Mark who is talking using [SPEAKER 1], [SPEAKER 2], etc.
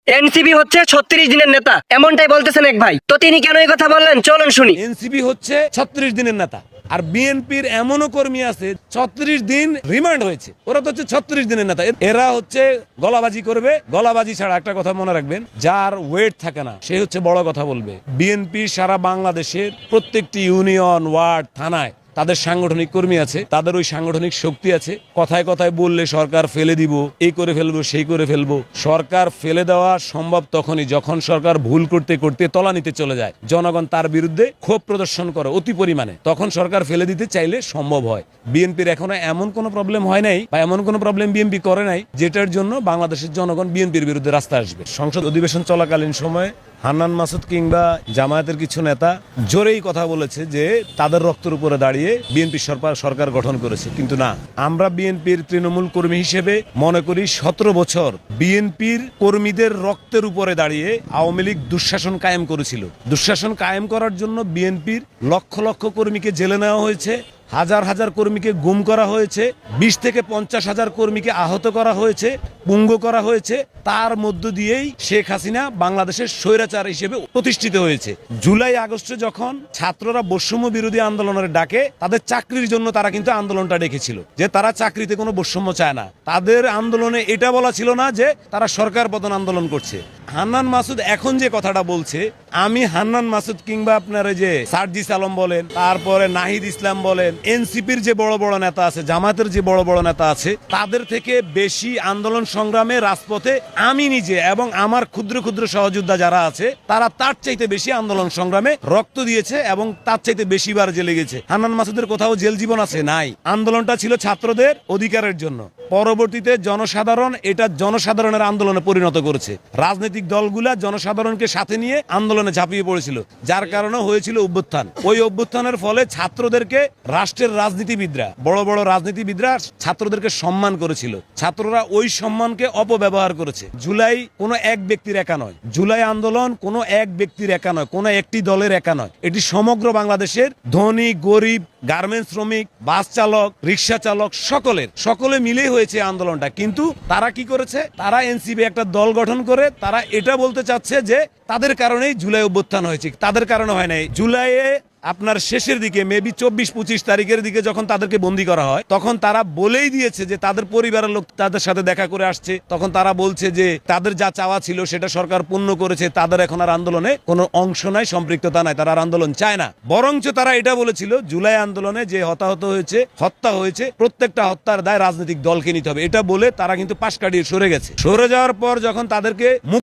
[SPEAKER 1] NCP হচ্ছে 36 দিনের নেতা, এমনটাই বলতেছেন এক ভাই। তো তিনি কেন এই কথা বললেন, চলুন শুনি।
[SPEAKER 2] এনসিপি হচ্ছে 36 দিনের নেতা, আর বিএনপির এমনও কর্মী আছে 36 দিন রিমান্ড হয়েছে, ওরা তো হচ্ছে 36 দিনের নেতা। এরা হচ্ছে গলাবাজি করবে, গলাবাজি ছাড়া একটা কথা মনে রাখবেন, যার ওয়েট থাকে না সে হচ্ছে বড় কথা বলবে। বিএনপি সারা বাংলাদেশের প্রত্যেকটি ইউনিয়ন, ওয়ার্ড, থানায় তাদের সাংগঠনিক কর্মী আছে, তাদের ওই সাংগঠনিক শক্তি আছে। কথায় কথায় বললে সরকার ফেলে দিব, এই করে ফেলবো, সেই করে ফেলবো। সরকার ফেলে দেওয়া সম্ভব তখনই যখন সরকার ভুল করতে করতে তলানিতে চলে যায়, জনগণ তার বিরুদ্ধে ক্ষোভ প্রদর্শন করে অতি পরিমাণে, তখন সরকার ফেলে দিতে চাইলে সম্ভব হয়। বিএনপির এখনো এমন কোনো প্রবলেম হয় নাই, বা এমন কোনো প্রবলেম বিএনপি করে নাই যেটার জন্য বাংলাদেশের জনগণ বিএনপির বিরুদ্ধে রাস্তায় আসবে। সংসদ অধিবেশন চলাকালীন সময়ে হান্নান মাসুদ কিংবা জামায়াতের কিছু নেতা জোরেই কথা বলেছে যে তাদের রক্তের উপরে দাঁড়িয়ে বিএনপি সরকার গঠন করেছে, কিন্তু না, আমরা বিএনপির তৃণমূল কর্মী হিসেবে মনে করি 17 বছর বিএনপির কর্মীদের রক্তের উপরে দাঁড়িয়ে আওয়ামী লীগ দুঃশাসন কায়েম করেছিল। দুঃশাসন কায়েম করার জন্য বিএনপির লক্ষ লক্ষ কর্মীকে জেলে নেওয়া হয়েছে, হাজার হাজার কর্মীকে গুম করা হয়েছে, 20 থেকে 50 হাজার কর্মীকে আহত করা হয়েছে, পুঙ্গু করা হয়েছে। তার মধ্য দিয়েই শেখ হাসিনা বাংলাদেশের স্বৈরাচার হিসেবে প্রতিষ্ঠিত হয়েছে। জুলাই আগস্টে যখন ছাত্ররা বৈষম্য বিরোধী আন্দোলনের ডাকে, তাদের চাকরির জন্য তারা কিন্তু আন্দোলনটা ডেকেছিল, যে তারা চাকরিতে কোনো বৈষম্য চায় না। তাদের আন্দোলনে এটা বলা ছিল না যে তারা সরকার পতন আন্দোলন করছে। হান্নান মাসুদ এখন যে কথাটা বলছে, আমি হান্নান মাসুদ কিংবা আপনার যে সার্জিস আলম বলেন, তারপরে নাহিদ ইসলাম বলেন, এনসিপির যে বড় বড় নেতা আছে, জামাতের যে বড় বড় নেতা আছে, তাদের থেকে বেশি আন্দোলন সংগ্রামে রাজপথে আমি নিজে এবং আমার ক্ষুদ্র ক্ষুদ্র সহযোদ্ধা যারা আছে, তারা তার চাইতে বেশি আন্দোলন সংগ্রামে রক্ত দিয়েছে এবং তার চাইতে বেশিবার জেলে গেছে। হান্নান মাসুদের কোথাও জেল জীবন আছে? নাই। আন্দোলনটা ছিল ছাত্রদের অধিকারের জন্য, পরবর্তীতে জনসাধারণ এটা জনসাধারণের আন্দোলনে পরিণত করেছে। রাজনৈতিক দলগুলা জনসাধারণকে সাথে নিয়ে আন্দোলনে ঝাঁপিয়ে পড়েছিল, যার কারণে হয়েছিল অভ্যুত্থান। ওই অভ্যুত্থানের ফলে ছাত্রদেরকে রাষ্ট্রের রাজনীতিবিদরা, বড় বড় রাজনীতিবিদরা ছাত্রদেরকে সম্মান করেছিল, ছাত্ররা ওই সম্মানকে অপব্যবহার করেছে। জুলাই কোনো এক ব্যক্তির একা নয়, জুলাই আন্দোলন কোনো এক ব্যক্তির একা নয়, কোনো একটি দলের একা নয়, এটি সমগ্র বাংলাদেশের ধনী, গরিব, গার্মেন্টস শ্রমিক, বাস চালক, রিক্সা চালক, সকলে মিলেই হয়েছে আন্দোলনটা। কিন্তু তারা কি করেছে? তারা এনসিপি একটা দল গঠন করে তারা এটা বলতে চাচ্ছে যে তাদের কারণেই জুলাই অভ্যুত্থান হয়েছে। তাদের কারণে হয় নাই। জুলাইয়ে আপনার শেষের দিকে মেবি 24-25 তারিখের দিকে যখন তাদেরকে বন্দী করা হয়, তখন তারা বলেই দিয়েছে যে তাদের পরিবারের লোক তাদের সাথে দেখা করে আসছে। তখন তারা বলছে যে তাদের যা চাওয়া ছিল সেটা সরকার পূর্ণ করেছে, তাদের এখন আর আন্দোলনে কোনো অংশ নাই, সম্পৃক্ততা নাই, তারা আর আন্দোলন চায় না। বরঞ্চ তারা এটা বলেছিল জুলাই আন্দোলনে যে হত্যা হয়েছে, প্রত্যেকটা হত্যার দায় রাজনৈতিক দলকে নিতে হবে, এটা বলে তারা কিন্তু পাশ কাটিয়ে সরে গেছে। সরে যাওয়ার পর যখন তাদেরকে